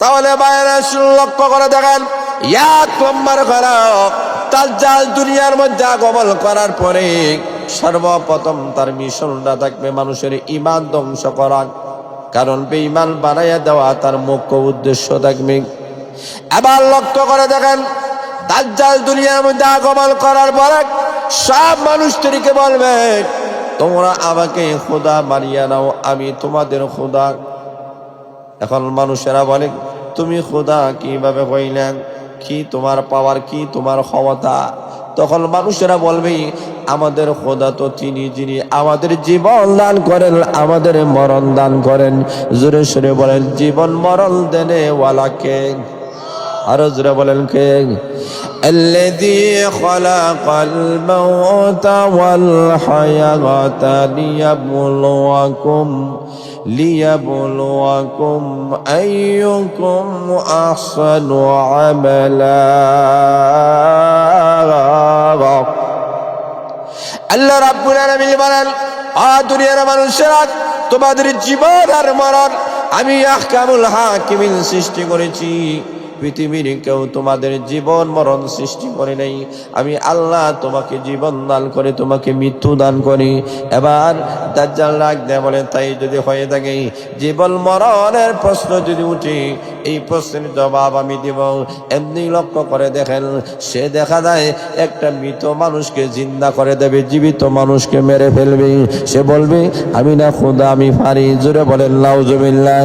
তাহলে বাইরে লক্ষ্য করে দেখেন, এক নম্বর হলো দাজ্জাল দুনিয়ার মধ্যে আগমন করার পরে সর্বপ্রথম তার মিশনটা থাকবে মানুষের ঈমান ধ্বংস করা। কারণ বেঈমান বানাইয়া দেওয়া তার মুখ্য উদ্দেশ্য থাকবে। এবার লক্ষ্য করে দেখেন, দাজ্জাল দুনিয়ার মধ্যে আগমন করার পরে সব মানুষদেরকে বলবে, তোমরা আমাকে খোদা মানিয়ে নাও, আমি তোমাদের খোদা। এখন মানুষেরা বলে, তুমি খোদা কিভাবে হইলেন? কি তোমার পাওয়ার, কি তোমার ক্ষমতা? তখন মানুষেরা বলবে, আমাদের খোদা তো তিনি যিনি আমাদের জীবন দান করেন, আমাদের মরণ দান করেন। জোরে সোরে বলেন, জীবন মরণ দেনে ওয়ালাকে। আরো জোরে বলেন, কে? الذي خلق الموت والحياة ليبلوكم أيكم أحسن عملا। আল্লাহ রাব্বুল আলামিন বলেন, দুনিয়ার মানুষেরা, তোমাদের জীবন আর মরণ আমি আহকামুল হাকিমিন সৃষ্টি করেছি। পৃথিবীর কেউ তোমাদের জীবন মরণ সৃষ্টি করে নাই। আমি আল্লাহ তোমাকে জীবন দান করে, তোমাকে মৃত্যু দান করি। এবার দাজ্জাল ডাক দেয়া বলে, তাই যদি হয়ে থাকে, জীবন মরণের প্রশ্ন যদি উঠে, এই প্রশ্নের জবাব আমি দিব। এমনি লক্ষ্য করে দেখেন, সে দেখা যায় একটা মৃত মানুষকে জিন্দা করে দেবে, জীবিত মানুষকে মেরে ফেলবে। সে বলবে, আমি না খোদা, আমি পারি। জোরে বলেন নাউজুবিল্লাহ।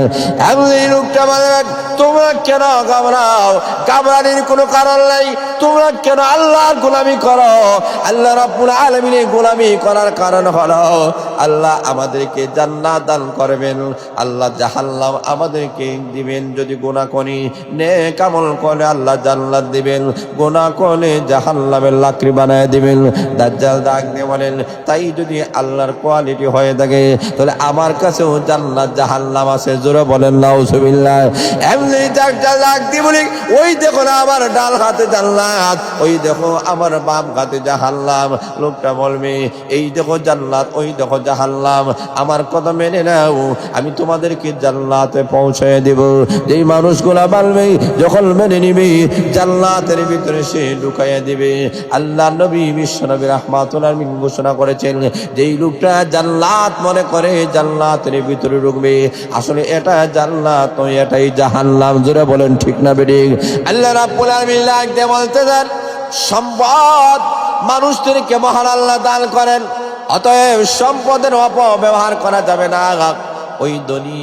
এমনি লোকটা বলে, তোমরা কেন ঘাবড়াও? ঘাবড়ানোর কোনো কারণ নাই। তোমরা কেন আল্লাহর গোলামি করো? আল্লাহ রাব্বুল আলামিনের গোলামি করার কারণ হলো, আল্লাহ আমাদেরকে জান্নাত দান করবেন, আল্লাহ জাহান্নাম আমাদেরকে দিবেন। যদি গুনাহ করি, নেক আমল করে আল্লাহ জান্নাত দিবেন, গুনাহ করলে জাহান্নামের লাকড়ি বানায় দিবেন। দাজ্জাল ডাক দিয়ে বলেন, তাই যদি আল্লাহর কোয়ালিটি হয়ে থাকে, তাহলে আমার কাছেও জান্নাত জাহান্নাম আছে। জোরে বলেন নাউজুবিল্লাহ। এমনি দাজ্জাল ডাক দিয়ে বলি, ওই দেখো না আমার ডাল হাতে জান্নাত, ওই দেখো আমার বাম হাতে জাহান্নাম। লোকটা বলবে, এই দেখো জান্নাত, ওই দেখো জাহান্নাম, আমার কথা মেনে নাও, আমি তোমাদেরকে জান্নাতে পৌঁছায় দেব। যেই মানুষগুলা বলবে, যখন মেনে নিবে, জান্নাতের ভিতরে সে ঢুকাইয়া দিবে। আল্লাহ নবী বিশ্বনবী রাহমাতুল্লাহ আলাইহি ঘোষণা করেছেন, যেই লোকটা জান্নাত মনে করে জান্নাতের ভিতরে ঢুকবে, আসলে এটা জান্নাত নয়, এটাই জাহান্নাম। জোরে বলেন ঠিক না বেঠিক? আল্লাহ রাব্বুল আলামিন লাগতে বলতেছেন, সম্পদ মানুষদেরকে মহান আল্লাহ দান করেন, অতএব সম্পদের অপব্যবহার করা যাবে না। ওই ধনী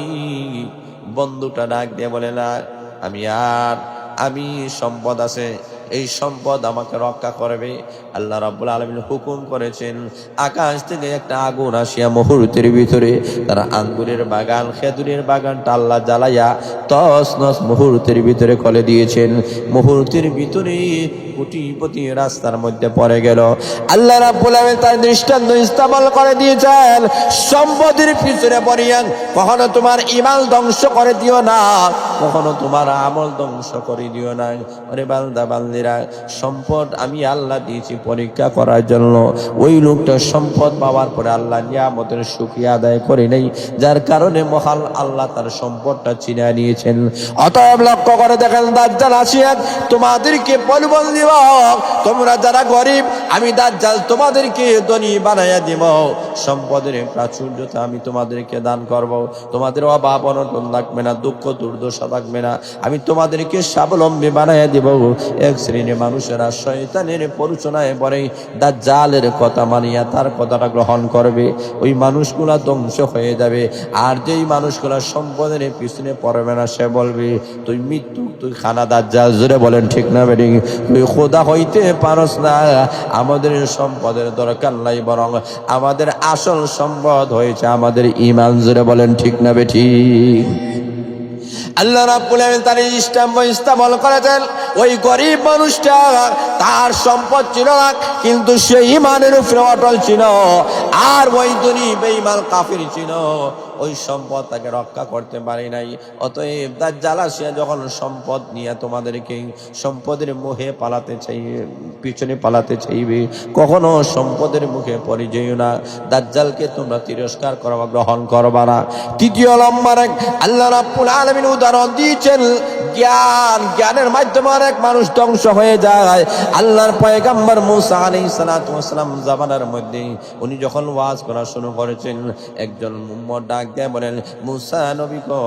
বন্ধুটা ডাক দিয়ে বলে, না আমি সম্পদ আছে, এই সম্পদ আমাকে রক্ষা করবে। আল্লাহ রাব্বুল আলামিন হুকুম করেছেন, আকাশ থেকে একটা আগুন আসিয়া মুহূর্তের ভিতরে তার আঙ্গুরের বাগান, খেজুরের বাগানটা আল্লাহ জ্বালাইয়া তস নস মুহূর্তের ভিতরে করে দিয়েছেন। মুহূর্তের ভিতরে কোটিপতি রাস্তার মধ্যে পড়ে গেল। আল্লাহ রাব্বুল আলামিন তার দৃষ্টান্ত স্থাপন করে দিয়েছেন, সম্পদের পিছনে পড়িয়া কখনো তোমার ঈমান ধ্বংস করে দিও না, কখনো তোমার আমল ধ্বংস করে দিও না। আরে বান্দা বান্দিরা, সম্পদ আমি আল্লাহ দিয়েছি পরীক্ষা করার জন্য। ওই লোকটা সম্পদ পাওয়ার পরে আল্লাহ নিয়ামতের শুকরিয়া আদায় করে নেই, যার কারণে মহান আল্লাহ তার সম্পদটা ছিনিয়ে নিয়েছেন। অতএব লক্ষ্য করে দেখেন, দাজ্জাল আসিয়া তোমাদেরকে প্রলোভন দিব, তোমরা যারা গরিব, আমি দাজ্জাল তোমাদেরকে ধনী বানাইয়া দিব। সম্পদের প্রাচুর্যতা আমি তোমাদেরকে দান করব, তোমাদের অভাব অনটন থাকবে না, দুঃখ দুর্দশা থাকবে না, আমি তোমাদেরকে স্বাবলম্বী বানাইয়া দিব। এক শ্রেণীর মানুষেরা শয়তানের প্ররোচনায় পড়ে দাজ্জালের কথা মানিয়া তার কথাটা গ্রহণ করবে, ওই মানুষগুলা ধ্বংস হয়ে যাবে। আর যেই মানুষগুলা সম্পদের পিছনে পড়বে না, সে বলবে, তুই মৃত্যু, তুই খানা দাজ্জাল। জোরে বলেন ঠিক না বেঠিক? তুই খোদা হইতে পারস না, আমাদের সম্পদের দরকার নাই, বরং আমাদের আসল সম্পদ হয়েছে আমাদের ঈমান। জোরে বলেন ঠিক না বেঠিক? আল্লাহ রাব্বুল আলামিন তার স্থাপন করেছেন, ওই গরিব মানুষটা তার সম্পদ ছিল না, কিন্তু সে ঈমানের উপরে অটল ছিল। আর ওই ধনী বেঈমান কাফির ছিল, ওই সম্পদ তাকে রক্ষা করতে পারে নাই। অতএব দাজ্জাল আসিয়া যখন সম্পদ নিয়ে তোমাদেরকে সম্পদের মুখে পালাতে চাইবে, পিছনে পালাতে চাইবে, কখনো সম্পদের মুখে পড়ে যেও না। দাজ্জালকে তোমরা তিরস্কার করবা, গ্রহণ করবা না। তৃতীয় নম্বর আল্লাহ রাব্বুল আলামিন উদাহরণ দিয়েছেন জ্ঞানের মাধ্যমে অনেক মানুষ ধ্বংস হয়ে যায়। আল্লাহর পয়গম্বর মুসা আলাইহিস সালাতু ওয়াস সালাম জামানার মধ্যে উনি যখন ওয়াজ করা শুরু করেছেন, একজন মুম্মদ ডাক দিয়ে বলেন, মুসা নবী গো,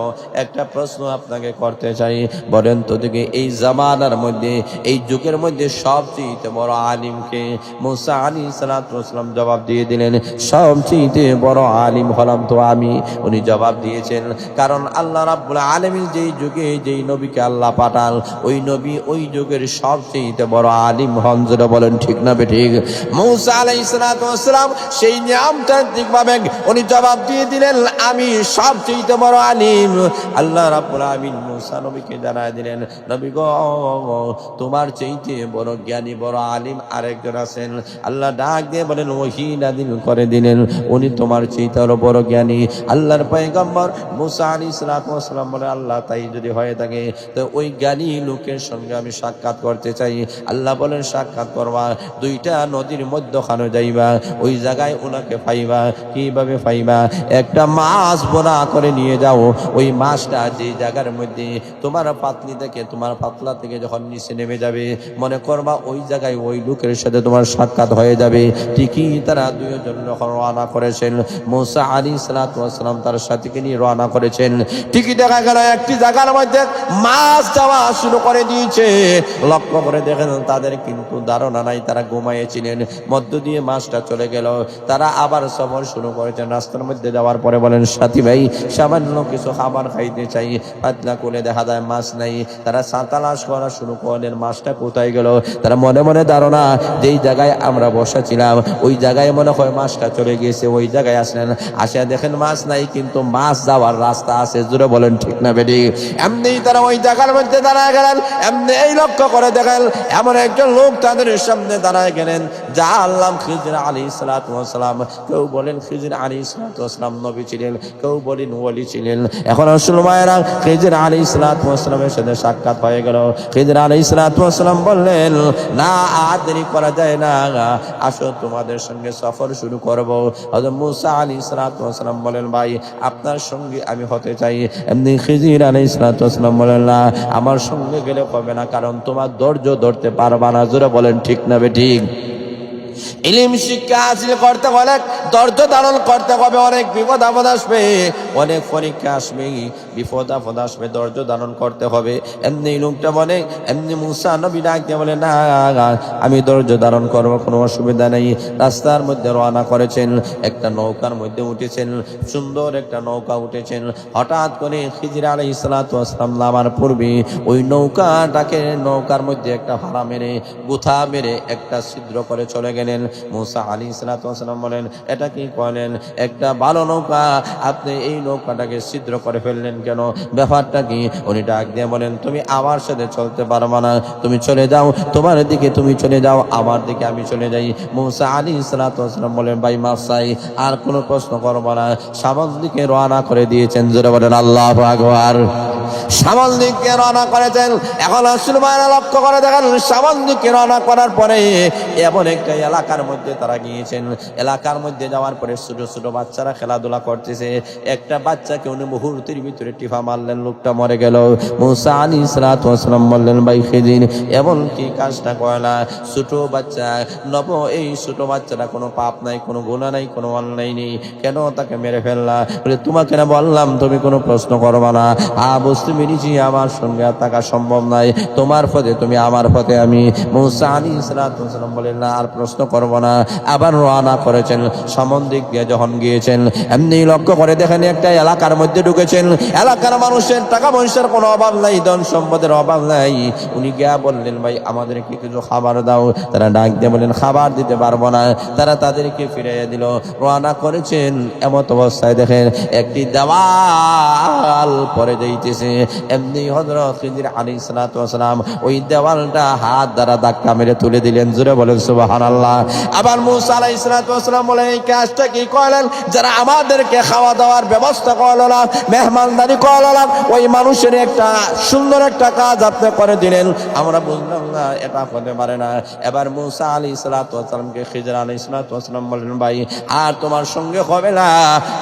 একটা প্রশ্ন আপনাকে করতে চাই, বলেন তো দেখি এই জামানার মধ্যে, এই যুগের মধ্যে সবচেয়ে বড় আলিমকে? মুসা আলাইহিস সালাতু ওয়াস সালাম জবাব দিয়ে দিলেন, সবচেয়ে বড় আলিম হলাম তো আমি। উনি জবাব দিয়েছেন, কারণ আল্লাহ রাব্বুল আলামিন যেই যুগে যেই নবীকে আল্লাহ পাঠাল, ওই নবী ওই যুগের সবচেয়ে বড় আলিম হন। যেটা বলেন ঠিক না বেঠিক? মুসা আলাইহিস সালাতু ওয়াস সালাম সেই নিয়মতান্ত্রিকভাবে উনি জবাব দিয়ে দিলেন, আমি সবচেয়ে বড় আলিম। আল্লাহ রাব্বুল আলামিন মুসা নবীকে জানায় দিলেন, নবী গো, তোমার চাইতে বড় জ্ঞানী, বড় আলিম আরেকজন আছেন। আল্লাহ ডাক দিয়ে বলেন, ওহী নাযিল করে দিলেন, উনি তোমার চাইতে আরো বড় জ্ঞানী। আল্লাহর পয়গম্বর মুসা আলাইহিস সালাতু ওয়াস সালাম বলে, আল্লাহ তাই যদি হয়ে থাকে তো ওই জ্ঞানী লোকের সঙ্গে আমি সাক্ষাৎ করতে চাই। আল্লাহ বলেন, সাক্ষাৎ করবা, দুইটা নদীর মধ্যখানে যাইবা, ওই জায়গায় ওনাকে পাইবা। কিভাবে পাইবা? একটা মাছ বোনা করে নিয়ে যাও। ওই মাছটা যে জায়গার মধ্যে তোমার পাতলি থেকে, তোমার পাতলা থেকে যখন নিচে নেমে যাবে, মনে করবা ওই জায়গায় ওই লোকের সাথে তোমার সাক্ষাৎ হয়ে যাবে। ঠিকই তারা দুইজন যখন রওনা করেছেন, মুসা আলাইহিস সালাতু ওয়াস সালাম তার সাথীকে নিয়ে রওনা করেছেন। ঠিকই দেখা গেল একটি জায়গার মধ্যে মাছ যাওয়া শুরু করে দিয়েছে। লক্ষ্য করে দেখেন তাদের কিন্তু ধারণা নাই, তারা ঘুমাইয়েছিলেন। মধ্য দিয়ে মাছটা চলে গেল, তারা আবার সফর শুরু করেছেন। রাস্তার মধ্যে যাওয়ার পরে বলেন, সাথী ভাই সামান্য কিছু খাবার খাইতে চাই। পাতলা করে দেখা যায় মাছ নাই। তারা তালাশ করা শুরু করলেন, মাছটা কোথায় গেল। তারা মনে মনে ধারণা, যেই জায়গায় আমরা বসেছিলাম ওই জায়গায় মনে হয় মাছটা চলে গিয়েছে। ওই জায়গায় আসলেন, আসিয়া দেখেন মাছ নাই, কিন্তু মাছ যাওয়ার রাস্তা আছে। জোরে বলেন ঠিক না বেডি? এমনি তারা ওই জায়গার মধ্যে দাঁড়ায় গেলেন। এমনি এই লক্ষ্য করে দেখেন এমন একজন লোক তাদের সামনে দাঁড়ায় গেলেন, যা আল্লাহ খিজির আলাইহিস সালাতু ওয়াস সালাম। কেউ বলেন খিজির আলাইহিস সালাতু ওয়াস সালাম নবী ছিলেন, কেউ বলেন ওলি ছিলেন। এখন আসল মায়েরা খিজির আলাইহিস সালাতু ওয়াস সালামের সাথে সাক্ষাৎ হয়ে গেল। খিজির আলাইহিস সালাতু ওয়াস সালাম বললেন, না আর দেরি করা যায় না, আসো তোমাদের সঙ্গে সফর শুরু করব। হযরত মুসা আলাইহিস সালাতু ওয়াস সালাম বলেন, ভাই আপনার সঙ্গে আমি হতে চাই। এমনি খিজির আলাইহিস সালাতু ওয়াস সালাম বলেন, না আমার সঙ্গে গেলে হবে না, কারণ তোমার ধৈর্য ধরতে পারবা না। জোরে বলেন ঠিক না বেঠিক? ইলম শিক্ষা হাসিল করতে হলে ধৈর্য ধারণ করতে হবে। অনেক বিপদ আপদ আসবে, অনেক পরীক্ষা আসবে, বিপদ আপদ আসবে, ধৈর্য ধারণ করতে হবে। এমনি লোকটা বলে, এমনি মুসা নবী ডাক দিয়ে বলে, না আমি ধৈর্য ধারণ করবো, কোনো অসুবিধা নেই। রাস্তার মধ্যে রওনা করেছেন, একটা নৌকার মধ্যে উঠেছেন, সুন্দর একটা নৌকা উঠেছেন। হঠাৎ করে খিজির আলাইহিস সালাতু ওয়াস সালাম নামার পূর্বে ওই নৌকার মধ্যে একটা ভাড়া মেরে, গুথা মেরে একটা ছিদ্র করে চলে গেলেন। মুসা আলাইহিস সালাতু ওয়াস সালাম বলেন, এটা কি করলেন? একটা ভালো নৌকা, আপনি এই নৌকাটাকে ছিদ্র করে ফেললেন কেন? ব্যাপারটা কি? উনি ডাক দিয়ে বলেন, তুমি আমার সাথে চলতে পারবা না, তুমি চলে যাও, তোমার দিকে তুমি চলে যাও, আমার দিকে আমি চলে যাই। মুসা আলাইহিস সালাতু ওয়াস সালাম বলেন, ভাই মাফ চাই, আর কোনো প্রশ্ন করবো না। সামন দিকে রওনা করে দিয়েছেন। জোরে বলেন আল্লাহু আকবার। সামন দিকে রওনা করেছেন। এখন আসলে মায়েরা লক্ষ্য করে দেখেন, সামন দিকে রওনা করার পরে এমন একটা এলাকার মধ্যে তারা গিয়েছেন। এলাকার মধ্যে যাওয়ার পরে ছোট ছোট বাচ্চারা খেলাধুলা করতেছে। একটা বাচ্চাকে উনি মুহূর্তের ভিতরে টিফা মারলেন, লোকটা মরে গেল। মুসা আলাইহিস সালাতু ওয়াস সালাম বললেন, ভাই খিজির এমন কি কাজটা করলা? ছোট বাচ্চা, এই ছোট বাচ্চাটা কোনো পাপ নাই, কোনো গুনাহ নাই, কোনো অন্যায় নেই, কেন তাকে মেরে ফেললা? বলে, তোমাকে না বললাম তুমি কোনো প্রশ্ন করবা না। বুঝতে পেরেছি আমার সঙ্গে আর থাকা সম্ভব নাই, তোমার পথে তুমি, আমার পথে আমি। মুসা আলাইহিস সালাতু ওয়াস সালাম বলেন, না আর প্রশ্ন করব না। আবার রওনা করেছেন। সামন দিক দিয়ে যখন গিয়েছেন, এমনি লক্ষ্য করে দেখেন একটা এলাকার মধ্যে ঢুকেছেন। এলাকার মানুষের টাকা পয়সার কোনো অভাব নাই, ধন সম্পদের অভাব নাই। উনি গিয়া বললেন, ভাই আমাদেরকে কিছু খাবার দাও। তারা ডাক দিয়ে বলেন, খাবার দিতে পারবো না। তারা তাদেরকে ফিরিয়ে দিল। রওনা করেছেন। এমত অবস্থায় দেখেন একটি দেওয়াল পরে যাইতেছে। এমনি হযরত খিজির আলাইহিস সালাতু ওয়াস সালাম ওই দেওয়ালটা হাত দ্বারা ধাক্কা মেরে তুলে দিলেন। জোরে বলেন সুবহানাল্লাহ। আবার মুসা আলাইহিস সালাতু ওয়াস সালাম বলেন এই কাজটা কি করলেন, যারা আমাদেরকে খাওয়া দাওয়ার ব্যবস্থা করলো, মেহমানদারি করলো, ওই মানুষের একটা সুন্দর একটা কাজ আপনি করে দিলেন, আমরা বুঝলাম না এটা হতে পারে না। এবার মুসা আলাইহিস সালাতু ওয়াস সালামকে খিজর আলাইহিস সালাতু ওয়াস সালাম বলেন ভাই আর তোমার সঙ্গে হবে না,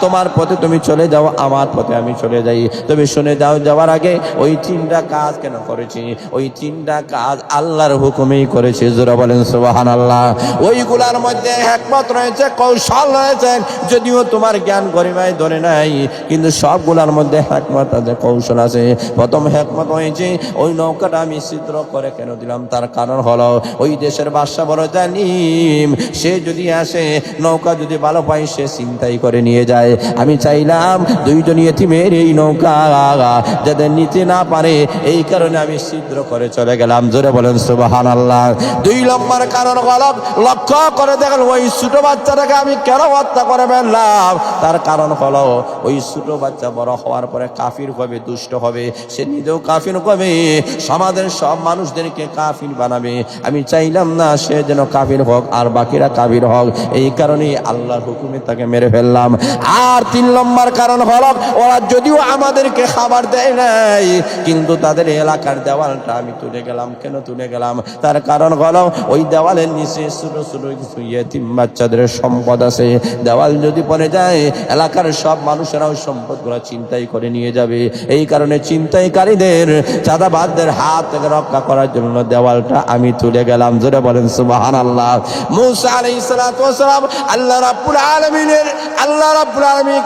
তোমার পথে তুমি চলে যাও, আমার পথে আমি চলে যাই। তুমি শুনে যাও, যাওয়ার আগে ওই তিনটা কাজ কেন করেছি, ওই তিনটা কাজ আল্লাহর হুকুমেই করেছি। জোরে বলেন সুবহানাল্লাহ। ওইগুলার মধ্যে হিকমত রয়েছে, কৌশল রয়েছে, যদিও তোমার জ্ঞান গরিমায় ধরে নাই, কিন্তু সবগুলার মধ্যে হিকমত আছে, কৌশল আছে। প্রথম হিকমত হয়েছে ওই নৌকাটা আমি ছিদ্র করে কেন দিলাম, তার কারণ হলো ওই দেশের বাদশা বড় জালিম, সে যদি আসে নৌকা যদি ভালো পায় সে ছিনতাই করে নিয়ে যায়। আমি চাইলাম দুইজন ইয়েতিমের এই নৌকা যাদের নিতে না পারে, এই কারণে আমি ছিদ্র করে চলে গেলাম। জোরে বলেন সুবহানাল্লাহ। দুই নম্বর কারণ হলো লক্ষ্য করে দেখেন ওই ছোট বাচ্চাটাকে আমি কেন হত্যা করে ফেললাম, তার কারণ হলো ওই ছোট বাচ্চা বড় হওয়ার পরে কাফির হবে, দুষ্ট হবে, সে নিজেও কাফির হবে, সমাজের সব মানুষদেরকে কাফির বানাবে। আমি চাইলাম না সে যেন কাফির হোক আর বাকিরা কাফির হোক, এই কারণেই আল্লাহর হুকুমে তাকে মেরে ফেললাম। আর তিন নম্বর কারণ হলো ওরা যদিও আমাদেরকে খাবার দেয় নাই, কিন্তু তাদের এলাকার দেওয়ালটা আমি তুলে গেলাম। কেন তুলে গেলাম, তার কারণ হলো ওই দেওয়ালের নিচে ছোট ছোট কিছু ইয়েতিম বাচ্চাদের সম্পদ আছে, দেওয়াল যদি পড়ে যায় এলাকার সব মানুষেরা ওই সম্পদগুলো চিন্তাই করে নিয়ে যাবে। এই কারণে চিন্তাইকারীদের, চাঁদাবাজদের হাত থেকে রক্ষা করার জন্য দেওয়ালটা আমি তুলে গেলাম। জোরে বলেন সুবহানাল্লাহ। মুসা আলাইহিস সালাতু ওয়াস সালাম আল্লাহ রাব্বুল আলামিনের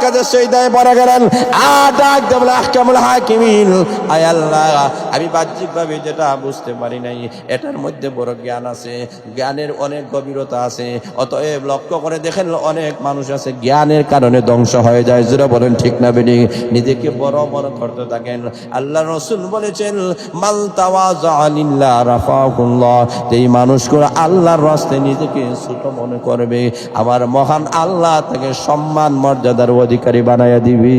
কাছে সিজদায় পড়ে গেলেন, আর ডাক দেবেন আহকামুল হাকিমিন, আয় আল্লাহ আমি বাহ্যিকভাবে যেটা বুঝতে পারি নাই এটার মধ্যে বড় জ্ঞান আছে, জ্ঞানের অনেক গভীরতা আছে, অতএব লক্ষ্য করে দেখেন অনেক মানুষ আছে জ্ঞানের কারণে ধ্বংস হয়ে যায়। জোরে বলেন ঠিক না বেঠিক, নিজেকে বড় বড় করতে থাকেন। আল্লাহ রাসূল বলেছেন মাল তাওয়াযা লিল্লাহ রাফাহুল্লাহ, এই মানুষগুলো আল্লাহর রাস্তায় নিজেকে ছোট মনে করবে, আমার মহান আল্লাহ তাকে সম্মান মর্যাদার অধিকারী বানায়া দিবে।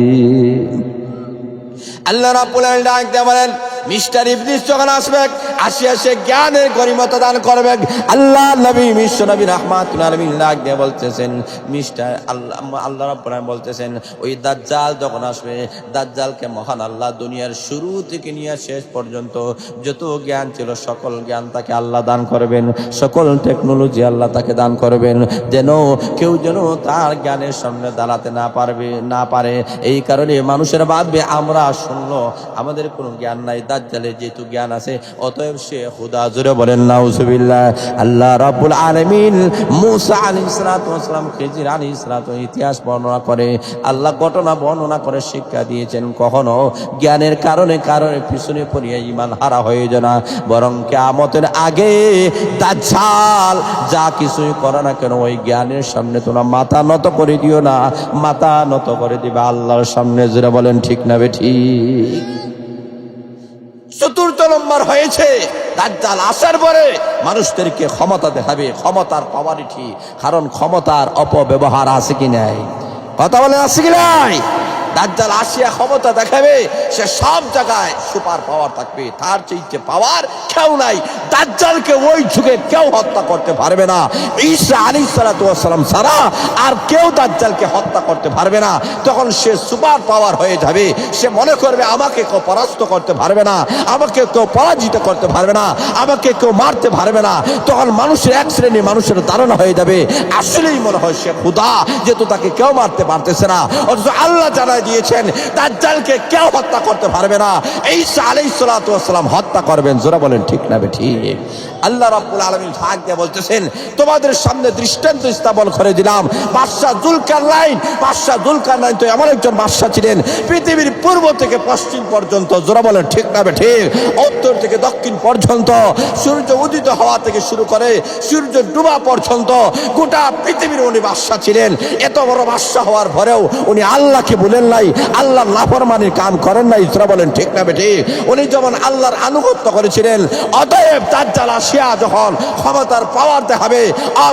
আল্লাহ রাব্বুল আলামিন ডাক দিয়ে বলেন মিস্টার ইবলিস যখন আসবে, আসে জ্ঞানের গরিমতা দান করবে। আল্লাহ নবী বিশ্ব নবী রাহমাতুল আলামিন ডাক দিয়ে বলতেছেন মিস্টার আল্লাহ রাব্বুল আলামিন বলতেছেন ওই দাজ্জাল যখন আসবে, দাজ্জালকে মহান আল্লাহ দুনিয়ার শুরু থেকে নিয়ে শেষ পর্যন্ত যত জ্ঞান ছিল সকল জ্ঞান তাকে আল্লাহ দান করবেন, সকল টেকনোলজি আল্লাহ তাকে দান করবেন, যেন কেউ যেন তার জ্ঞানের সামনে দাঁড়াতে না পারে। এই কারণে মানুষের ভাববে আমরা শুনলো আমাদের কোনো জ্ঞান নাই, দাজ্জালের যেহেতু জ্ঞান আছে অতএব সে খুদা। জোরে বলেন নাউজুবিল্লাহ। আল্লাহ রাব্বুল আলামিন মুসা আলাইহিস সালাতু ওয়াস সালাম খিজির আলাইহিস সালাতু ইতিহাস বর্ণনা করে, আল্লাহ ঘটনা বর্ণনা করে শিক্ষা দিয়েছেন কখনো জ্ঞানের কারণে পিছনে পড়িয়া ঈমান হারা হয়ে যায় না, বরং কিয়ামতের আগে দাজ্জাল যা কিছুই করে না কেন ওই জ্ঞানের সামনে তোমরা মাথা নত করে দিও না, মাথা নত করে দিবে আল্লাহর সামনে। জোরে বলেন ঠিক না বেঠিক। চতুর্থ নম্বর হয়েছে দাজ্জাল আসার পরে মানুষদেরকে ক্ষমতা দেখাবে, ক্ষমতার পাওয়ারিটি, কারণ ক্ষমতার অপব্যবহার আছে কি নাই, কথা বলেন আছে কি নাই। দাজ্জাল আসিয়া ক্ষমতা দেখাবে, সে সব জায়গায় সুপার পাওয়ার থাকবে, তার চাইতে পাওয়ার কেউ নাই। দাজ্জালকে ওই যুগে কেউ হত্যা করতে পারবে না, ঈসা আলাইহিস সালাতু ওয়াস সালাম ছাড়া আর কেউ দাজ্জালকে হত্যা করতে পারবে না। তখন সে সুপার পাওয়ার হয়ে যাবে, সে মনে করবে আমাকে কেউ পরাস্ত করতে পারবে না, আমাকে কেউ পরাজিত করতে পারবে না, আমাকে কেউ মারতে পারবে না। তখন মানুষের এক শ্রেণী মানুষের ধারণা হয়ে যাবে আসলেই মনে হয় সে খোদা, যেহেতু তাকে কেউ মারতে পারতেছে না। অথচ আল্লাহ জানায় দিয়েছেন দাজ্জালকে কেউ হত্যা করতে পারবে না, ঈসা আলাইহিস সালাতু ওয়াস সালাম হত্যা করবেন। জোরে বলেন ঠিক না বেঠিক। আল্লাহ রাব্বুল আলামিন ভাগ দিয়ে বলতেছেন তোমাদের সামনে দৃষ্টান্ত স্থাপন করে দিলাম। বাদশা জুলকারনাইন তো এমন একজন বাদশা ছিলেন পৃথিবীর পূর্ব থেকে পশ্চিম পর্যন্ত, জোরে বলেন ঠিক না বেঠিক, উত্তর থেকে দক্ষিণ পর্যন্ত, সূর্য উদিত হওয়া থেকে শুরু করে সূর্য ডুবা পর্যন্ত গোটা পৃথিবীর উনি বাদশা ছিলেন। এত বড় বাদশা হওয়ার পরেও উনি আল্লাহকে বলেন নাই, আল্লাহর নাফরমানির কাম করেন নাই। জোরে বলেন ঠিক না বেঠিক। উনি যেমন আল্লাহর আনুগত্য করেছিলেন, অতএব দাজ্জাল শিয়া যখন ক্ষমতার পাওয়ার দেখাবে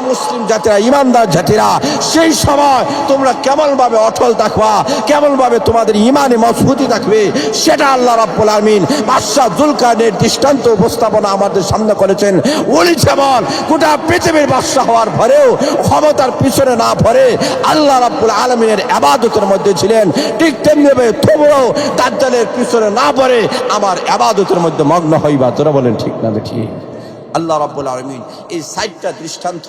মুসলিম জাতিরা, ইমানদার জাতিরা, সেই সময় তোমরা কেমন ভাবে অটল থাকবা, কেমন ভাবে তোমাদের ইমানে মজবুতি থাকবে, সেটা আল্লাহ রাব্বুল আলামিন বাদশাহ জুলকারনাইনের দৃষ্টান্ত উপস্থাপনা আমাদের সামনে করেছেন। উনি যেমন গোটা পৃথিবীর বাদশাহ হওয়ার পরেও ক্ষমতার পিছনে না পড়ে আল্লাহ রাব্বুল আলামিনের ইবাদতের মধ্যে ছিলেন, ঠিক তেমনিভাবে তোমরাও দাজ্জালের পিছনে না পড়ে আমার ইবাদতের মধ্যে মগ্ন হইবা। তোরা বলেন ঠিক না ঠিক? আল্লাহ রাব্বুল আলামিন এই ৬০টা দৃষ্টান্ত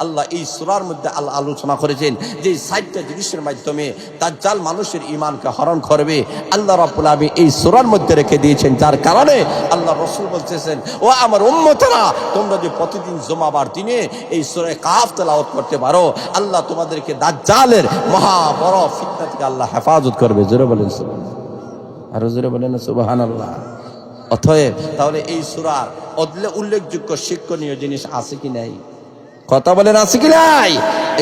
আল্লাহ এই সূরার মধ্যে আল্লাহ আলোচনা করেছেন, যে ৬০টা জিনিসের মাধ্যমে দাজ্জাল মানুষের ঈমানকে হরণ করবে আল্লাহ রাব্বুল আলামিন এই সূরার মধ্যে রেখে দিয়েছেন। যার কারণে আল্লাহ রাসূল বলতেছেন, ও আমার উম্মতেরা, তোমরা যে প্রতিদিন জুমাবার দিনে এই সূরা কাফ তেলাওয়াত করতে পারো, আল্লাহ তোমাদেরকে দাজ্জালের মহা বড় ফিতনা থেকে আল্লাহ হেফাজত করবে। জোরে বলেন সুবহানাল্লাহ, আরো জোরে বলেন সুবহানাল্লাহ। অতএব তাহলে এই সূরার উল্লেখযোগ্য শিক্ষণীয় জিনিস আছে কি নাই? কথা বলেন, আছে কি নাই?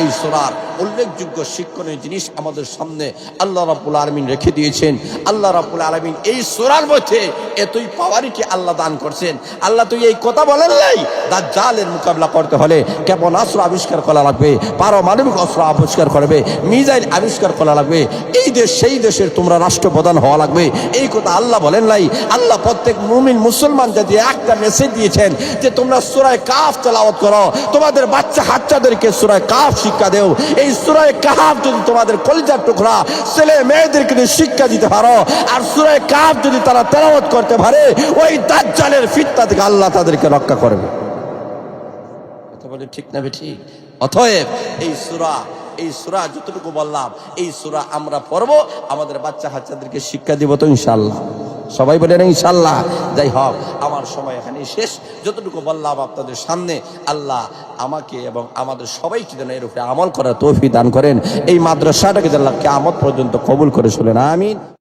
এই সূরার উল্লেখযোগ্য শিক্ষণীয় জিনিস আমাদের সামনে আল্লাহ রাব্বুল আলামিন রেখে দিয়েছেন। আল্লাহ রাব্বুল আলামিন এই সূরার মধ্যে এতই পাওয়ারিটি আল্লাহ দান করছেন। আল্লাহ তো এই কথা বলেন নাই দাজ্জালের মোকাবিলা করতে হলে ক্ষেপণাস্ত্র আবিষ্কার করা লাগবে, পারমাণবিক অস্ত্র আবিষ্কার করবে, মিসাইল আবিষ্কার করা লাগবে, এই দেশ সেই দেশের তোমরা রাষ্ট্রপ্রধান হওয়া লাগবে, এই কথা আল্লাহ বলেন নাই। আল্লাহ প্রত্যেক মুমিন মুসলমান যদি একটা মেসেজ দিয়েছেন যে তোমরা সূরা কাফ তেলাওয়াত করো, তোমাদের বাচ্চা হাচ্চাদেরকে সূরা কাফ শিক্ষা দেও। এই সূরা কাফ যদি তোমাদের কলিজার টুকরা ছেলে মেয়েদেরকে শিক্ষা দিতে পারো, আর সূরা কাফ যদি তারা তেলাওয়াত করতে পারে, ওই দাজ্জালের ফিতনা থেকে আল্লাহ তাদেরকে রক্ষা করবে। কথা বলে ঠিক না ঠিক? অতএব এই সূরা যতটুকু বললাম, এই সূরা আমরা পড়বো, আমাদের বাচ্চা কাচ্চাদেরকে শিক্ষা দিব তো ইনশাআল্লাহ। সবাই বলেন ইনশাআল্লাহ। যাই হোক, আমার সময় এখানে শেষ। যতটুকু বললাম আপনাদের সামনে, আল্লাহ আমাকে এবং আমাদের সবাইকে যেন এর উপরে আমল করার তৌফিক দান করেন। এই মাদ্রাসাটাকে যেন কিয়ামত পর্যন্ত কবুল করে চলেন, আমিন।